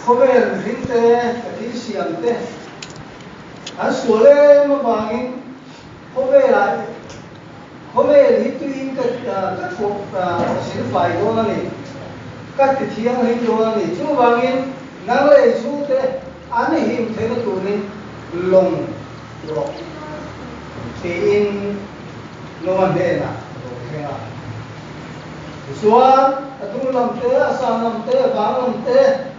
Khomer rinte kati siamte asole mabangin khomer hituin kat fok silfai dona ni kat thiang hin dona ni chu bangin nangle chu te ani him thena tunin long ro te in no man de na khenga suan atung lam te asam lam te bang lam te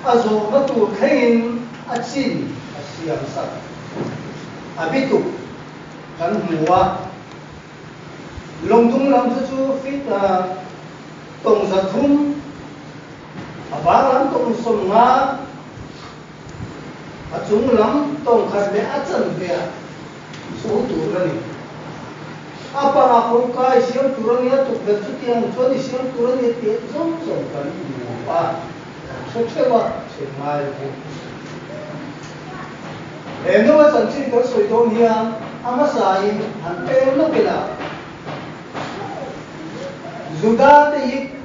azo matu khain achin asiam sak abitu kan huwa longtung lam chu fit tong sa thum abang lam tong som nga achung lam tong khat le achan ve so tu rani apa na ko kai siam turani tu bet tiang choni siam turani te zom zom kan pa Sochewa semai bu. Eno sanchi ko soidonia amasai ante no pela. Zuda te ik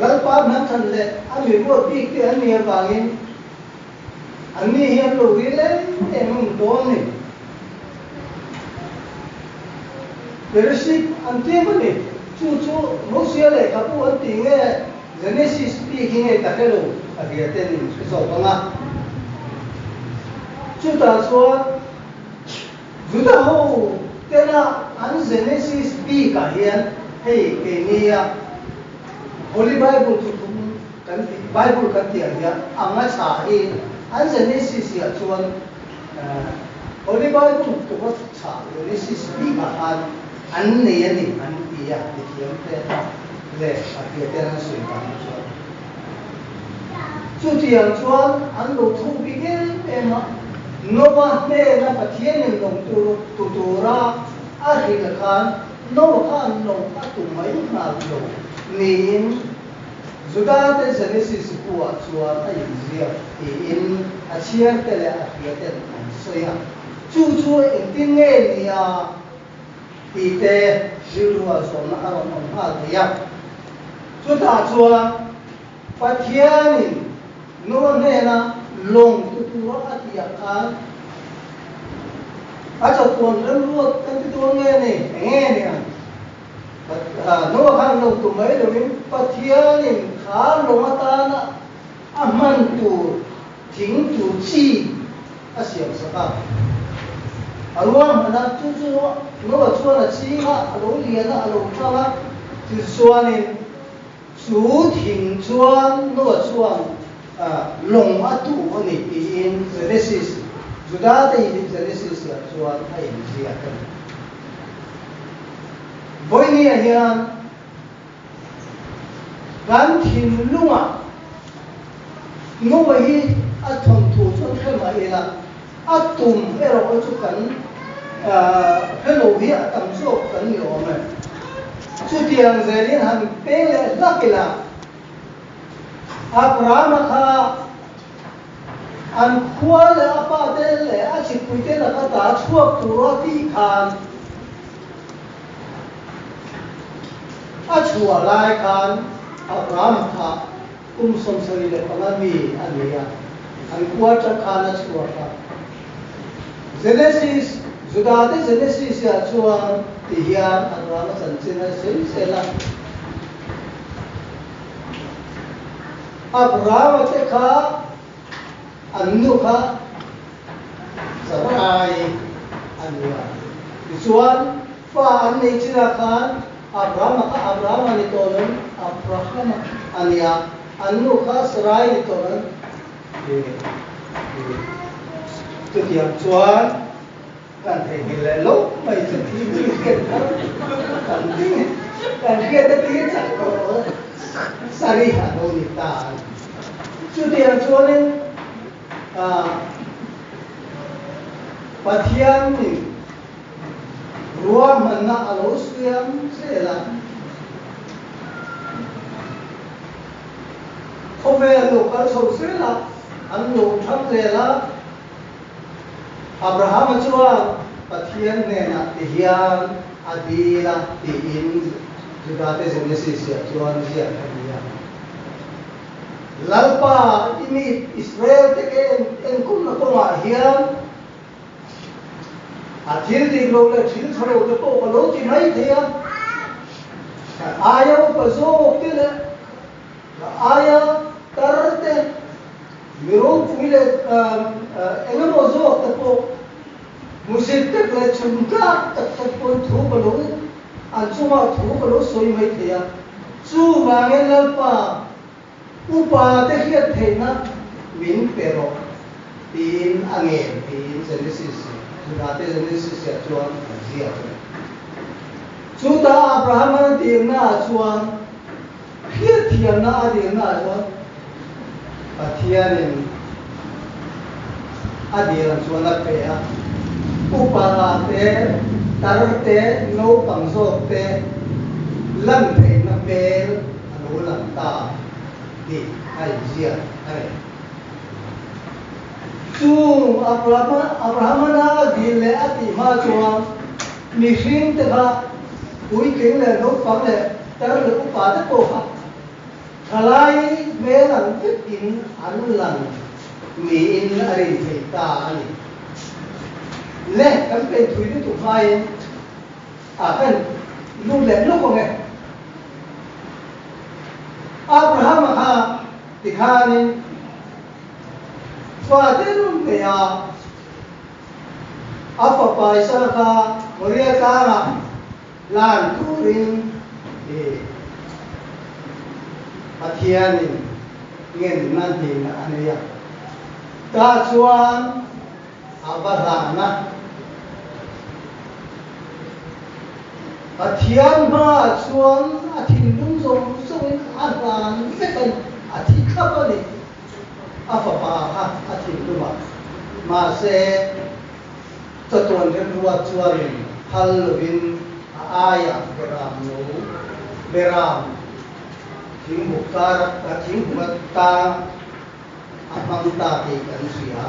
lalpa na thanle ami ko ti ke ani bangin ani hian lo rile enung don ni. Persi ante mane chu no siale kapu anti nge Genesis speaking at Takelo, at the attendance of Banga. Judah saw Judah ho, Tena, and Genesis speak here, hey, Kenia, Holy Bible to Bible Katia, Amasa, and Genesis here to one Holy Bible to what Genesis speak and Nayani and the le apiateran suipan chutiang chuan an lo thu bige ema nova ne na pathian in long tu ra a ri la khan no khan long a tu mai na lo nin zuda te genesis puwa chuan a in zia in a chiar te le apiaten an soya chu in tin nge nia ti te shirwa so na aron on ha ya Judah chua pathianin no nena long tutura atiakan acha tuan lemruat kan tuan nge no kan long tumai domin pathianin kha lomatana aman tu ting tu chi asiam saka alwa mana chu no chuan chi ha alo liana alo thana ti suanin Chú thỉnh chuan no chuan long atu ani in Genesis Judah te in Genesis ya chuan ai zia kan boini hian gan thin lunga no hi a thon thu chuan khema ila atum ero chu kan hello hi atam so kan ni ome Chutiang zelin han pele lakila Abraham kha an khwale apa tele a chi puite la ka ta chuak turati khan a chua lai khan Abraham kha som sari le pangami ania an khwa cha khan a chua kha Genesis Judah te Genesis ya chuan Tihian Abraham sancina sela Abraham te kha annu kha Sarai anwa chuan fa an nei chira khan Abraham ni tolan Abraham ania annu kha Sarai ni tolan Tihian chuan kan thầy le lố mày sẽ thi cái kan kia đã tiếng chẳng có sari hà nội ta chú tiền cho nên pathian ni ruam mana alosiam sẽ là không về lục ở sâu sẽ là anh lục thăm sẽ là Abraham chua pathian ne na tihian adila ti in Judah te Genesis ya chuan zia thania lalpa ini Israel te ke en kum na ko ma hian a thil ti lo le thil tharo te ko lo ti nai the ya aya pa zo ke le aya tarte miro pumile engamo zo te ko musit te le chumka tak tak ko thu ko lo an chuma thu ko lo soi mai the ya chu ma nge lalpa upa te hiat theina min pero tin angen tin genesis sunate genesis ya chuan zia chuta abraham tin na chuan hiat thiam na adin na chuan pathianin adin chuan a pe a upa te tar te no pangzo te lam theina pel anu lam ta di ai zia ai chu abraham na di le ati ma chuan mi hring te kha ui king le no pang le tar le upa te ko kha thalai me lan te in an lan mi in ari thei ta ani le kan pe thui ni tu phai a kan lu le lu ko nge Abraham ha dikhanin faderun te ya apa paisa ka moria ka lan turin pathianin ngen nan din ania ta chuan abarana pathian ma chuan athin dum zong zong aran vekan athi khabani afapa ha athin duma ma se tatwan ren ruwa chuan halwin aya beram no beram thing bukar thing bukta apang ta ti kan sia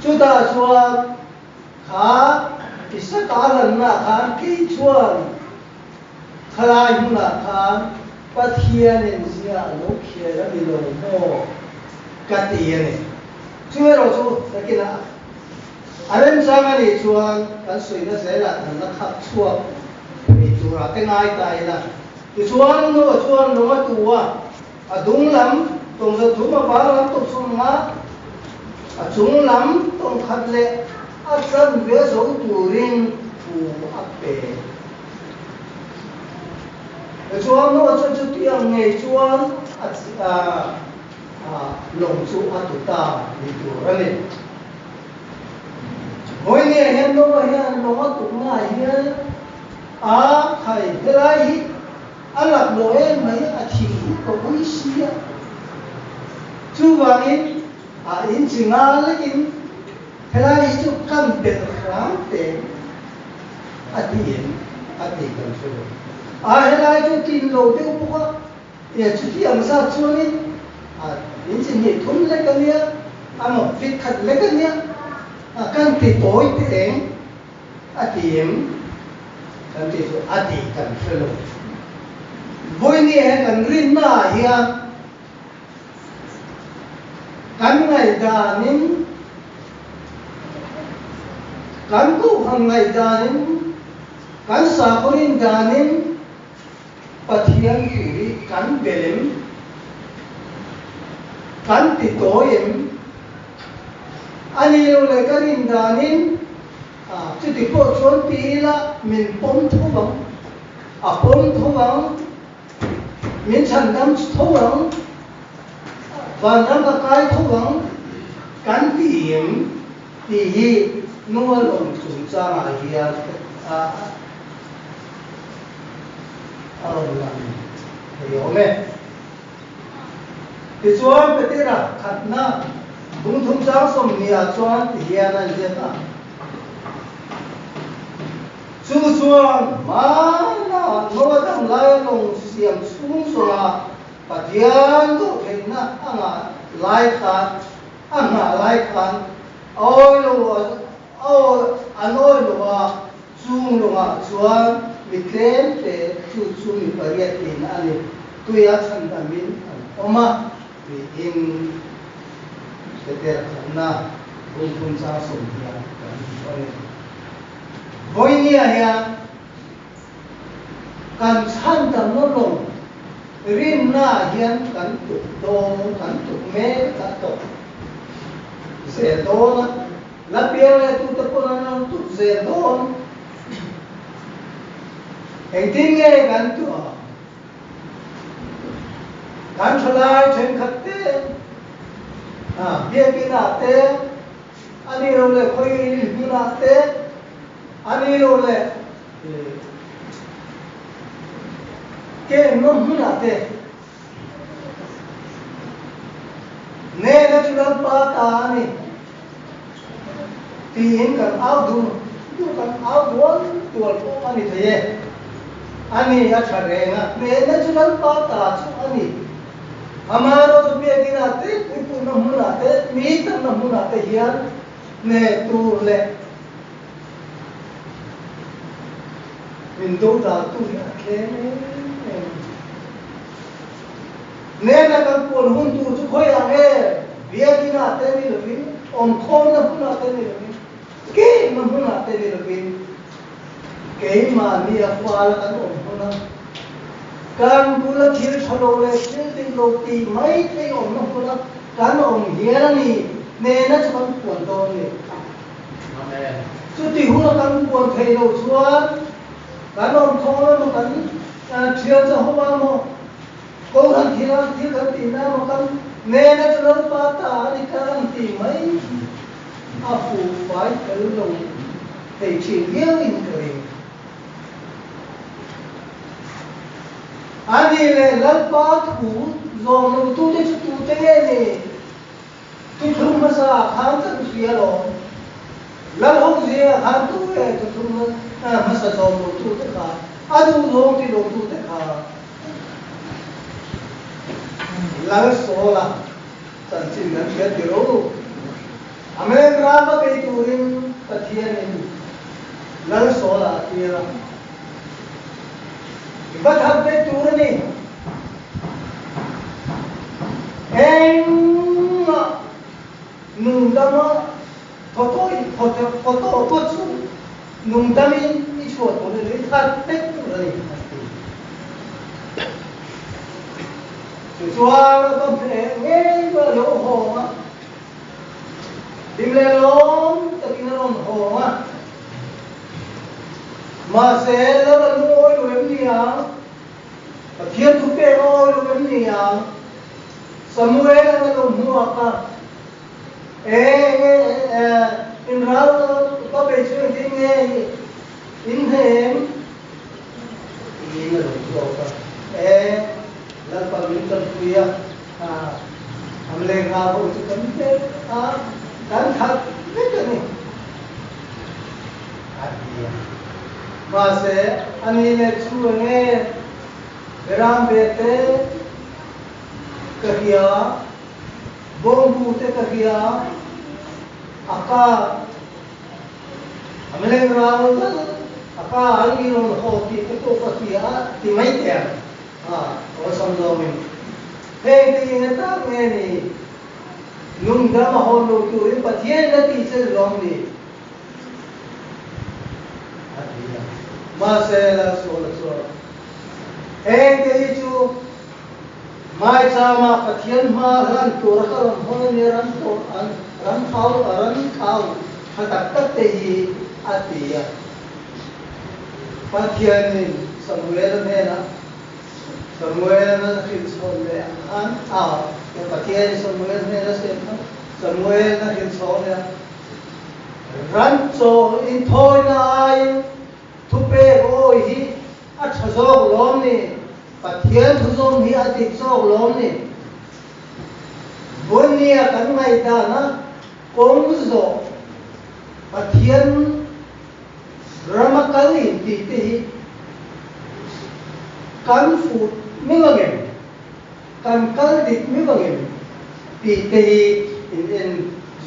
chuda chuan kha isa kalan na khan ki chuan khalai huna khan pathianin sia no khera ni lo mo katiane chuero chu takina aren samani chuan kan soina sela na khap chuak ni tura te ngai tai la ti chuan no chuan no ma tuwa adung lam tong sa thuma ba lam to suma a chung lam tong khat le a san ve so turin pu ape chuan no chu chu tiang nge chuan long chu atuta ni turani hoi ne hen no ma hian no ma tu nga hian a khai helai alak lo en mai a thi ko ui sia chu wangin a in chinga lekin helai chu kam te ram te atien ati kan chu a helai chu tin lo te upa ye chu ti am sa chuanin a in chin ni thun le kan ya amo fit khat le kan ya kan ti toy te eng atiem kan ti chu ati kan phelo voi ni he kan rin na hian kan ngai danin kan ku hang ngai danin kan sa korin danin pathian turi kan belem kan ti toyem ani lo le karin danin chu ti ko chon ti la min pom thobang a pom thobang min chan dam thobang van dam ka kai thobang kan ti yem ti hi no long chung cha ma hiya yo me ti chuan pe te ra khatna bung thum cha som nia chuan ti hian an zeta chu chuan ma na no dam lai long siam chung songa pathian do theina anga lai khan oi lo anoi lo chung lo chuan mi tlem te chu mi pariat tin ani tuya chan damin oma in seter khana bun sa som ya kan voinia ya kan san tam no long rin na hian kan tu do kan tu me ka to se do la piel tu te pon tu se do en tinge kan tu kan chalai chen khatte bia kina te ani ro le khoi kina te ani ro le ke no huna te ne na chulan pa ta ni tin kan au du kan au won tual ko ani the ani ya charenga ne na chulan pa ta chu ani हमारो जो भी एक दिन आते इनको नमून आते मीत नमून आते हियार ने तूर ले इंदो दातु रखे ने ना कल पोल हुन तू जो कोई आगे भी एक दिन आते नहीं लगी ओम खोन नमून आते नहीं लगी के नमून आते नहीं लगी के मानी अफवाल का ओम होना kan pula thir thalo le thil ting lo ti mai thei om no pula kan om hian ni ne na chon puan do ni amen chu ti hu kan puan thei lo chuan kan om thong lo kan thia cha ho wa mo ko han thira thil kan ti na mo kan ne na chon pa ta ni kan ti mai a fu fai kal lo thei chi liang in kre ani le lalpa thu zom lo tu te tu te ne tu thum ma sa kham ta sia lo lal hong je han tu e tu thum ma sa zom lo tu te kha adu zom ti lo tu te kha lal so la san chin nan ke ti ro ame ra ma ke tu rin ta thia ne lal so la ti ra but have they told me nung dama photo photo nung dami ichot mo le that pek re so ko nge ba lo ho ma dim le lom ta kin rom ho ma se la ba nu oi lo em ni a thiên thu pe oi lo em ni a samuel na lo mu ka in rau ko be chu ti nge in hem in lo ka la pa min ta puya हम ले गा हो चुकन पे dan thak ne ka ni Mase ani le chuange ram bete kahia bombu te kahia aka amle ram aka algi ron ho ti to kahia ti mai te o samdo min he ti ne ta me ni nung da ma ho lo tu ri pathian na ti se long ni Masela sola sola. Ke chu mai chama pathian ma ran to rakam hon ne ran to ran khau hatak tak te hi atia. Pathian ni Samuel ne na khil sol le an pathian Samuel ne na se Samuel na khil sol le ran cho in thoi na ai thu pe oi hi a thazok lom ni pathian thuzom hi a tik sok lom ni bonia kan mai da na kong zo pathian ramakal in ti hi kan fu mi wangem kan kal dik mi wangem ti hi in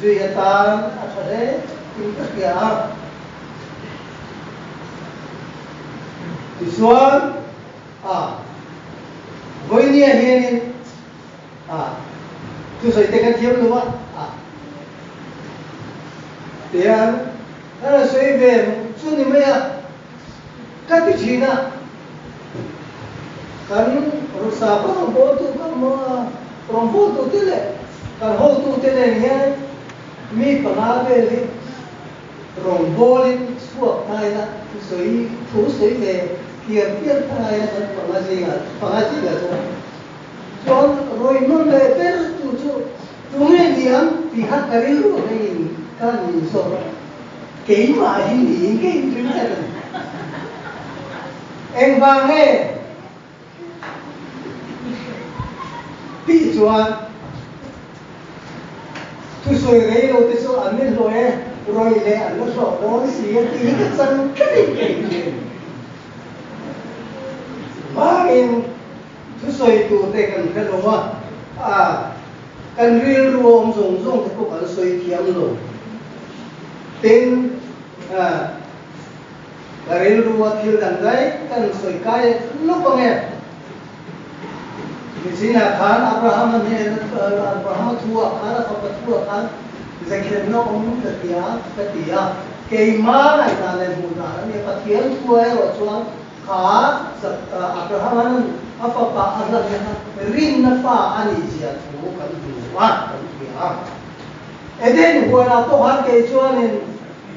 zuyatan a thare in ka This one, Voinia here, tu soi te kan thiam lo a tiang ana soi ve chu ni me ya ka ti china kan rusa pa bo tu ka ma rombo tu tele kan ho tu tele ni mi pa na ve le rombo le suak tai na soi thu soi ve kia kia tai na pa ma ji ga so John Roy non le per tu nghe diam pi hat kari lu nei kan ni so ke ma hin ni ke trin ta en ba nghe pi chuan tu soi rei lo te so an ne lo e Roy le an lo so bo si ti ka san ke ke ma in tu soi tu te kan ka lo wa kan ril ruom zong zong te ko kan soi thiam lo tin ril ruwa thil dan dai kan soi kai lo pa nge Sina khan Abraham ne Abraham thua khan fa thua khan zakir no om ta tia ke ma nai ta le mu na ne pa thiam thua ro chuan kha Abraham apa pa azab na rin na pa ani jia thu kan du wa kan tia eden huwa na to han ke chuan in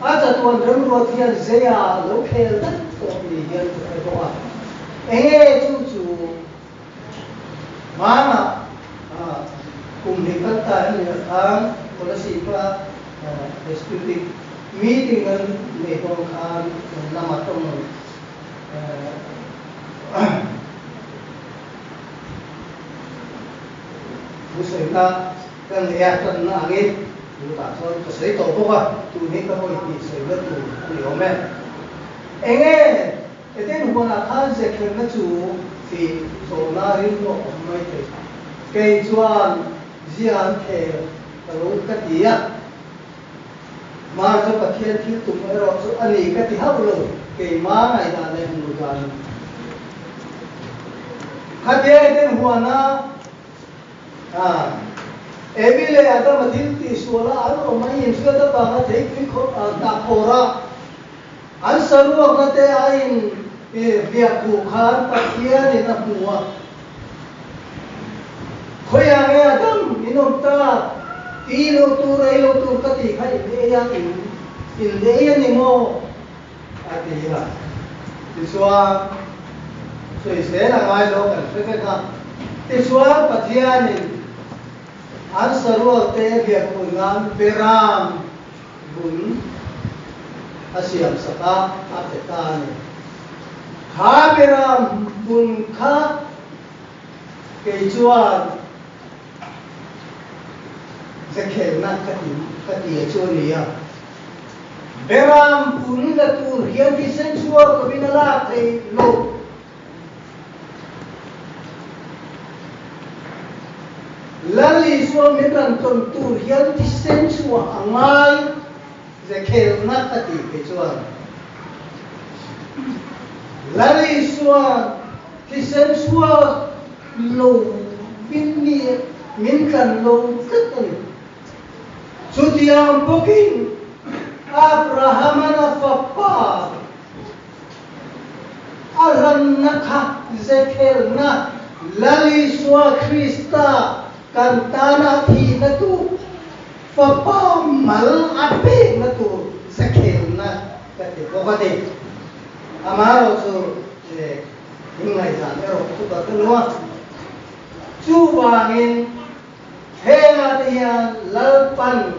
acha tuan rem ro thian zeya lo khel ta to ni hian to wa chu mana cùng đi tất cả những tháng policy và executive meeting để con khám làm ở trong bố sấy ta cần lẽ cần là nghe bố ta thôi có sấy tổ bố à tụi mình có hội bị sấy rất tụi hiểu mẹ anh nghe cái tên của là khán giả khen nó chủ thì số na rin lo mai te cây chuan zian the lo ka tia ma cho pathian thi tu mai ro chu ani ka ti hau lo ke ma ngai da le mu jan khatie den huana ebile ata mathil ti sola alo mai in su da ba na thei ki kho ta khora an saru na te ain việc cụ khán pathian ni na huwa khoya nghe dam inom ta ilo tu ka ti khai le ya in le ya ni mo ati ha ti swa soi se na ngai lo kan se ka ti swa pathian ni an saru te việc cụ ngam peram bun asiam saka apeta ni khá beram bun khá cái chuan zakher na kati chuan nia beram bun la tu hian ki sen chuan ko binala thei lo lali so min ran ton tu hian ki sen chuan angai zakher na kati cái chuan lari suwa kisen suwa lo binni min kan lo katan sutiam pokin Abraham na fapa aran nakha zekel na lali suwa Krista kantana thi na tu fapa mal ape na tu zekel na kate bokate amaro chu ingai san ero chu ka tuwa chu wangin hela tia lalpan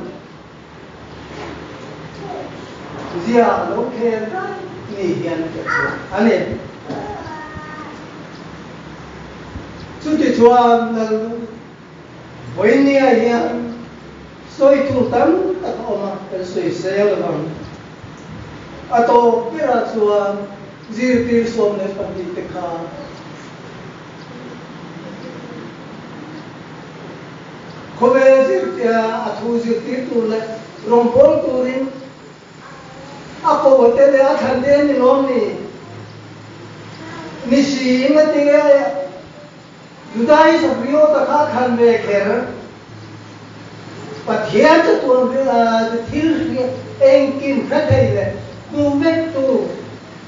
zia lo khen ni hian ke ane chu ti chuan voinia hian soi tu tam ta oma el soi sel bang ato pera chuan zirtir som ne pandi te kha khobe zirtia athu zirtir tu le rompol turin apo wote le athande ni lom ni si ngati judai sabrio ta kha khan me kher But here the theory and Kim Fratele, to get to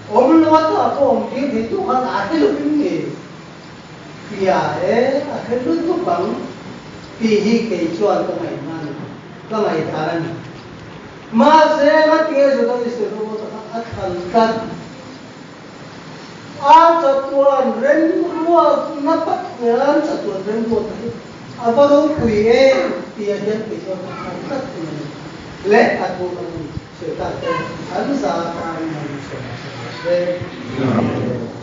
Omlota form, give it to one Atilupin. Yeah, I can do to come. He can show to my man, to my talent. Mas years ago is the road at Hankan. After one rainbow, not but the answer to a rainbow. About create the identity of the let us go to the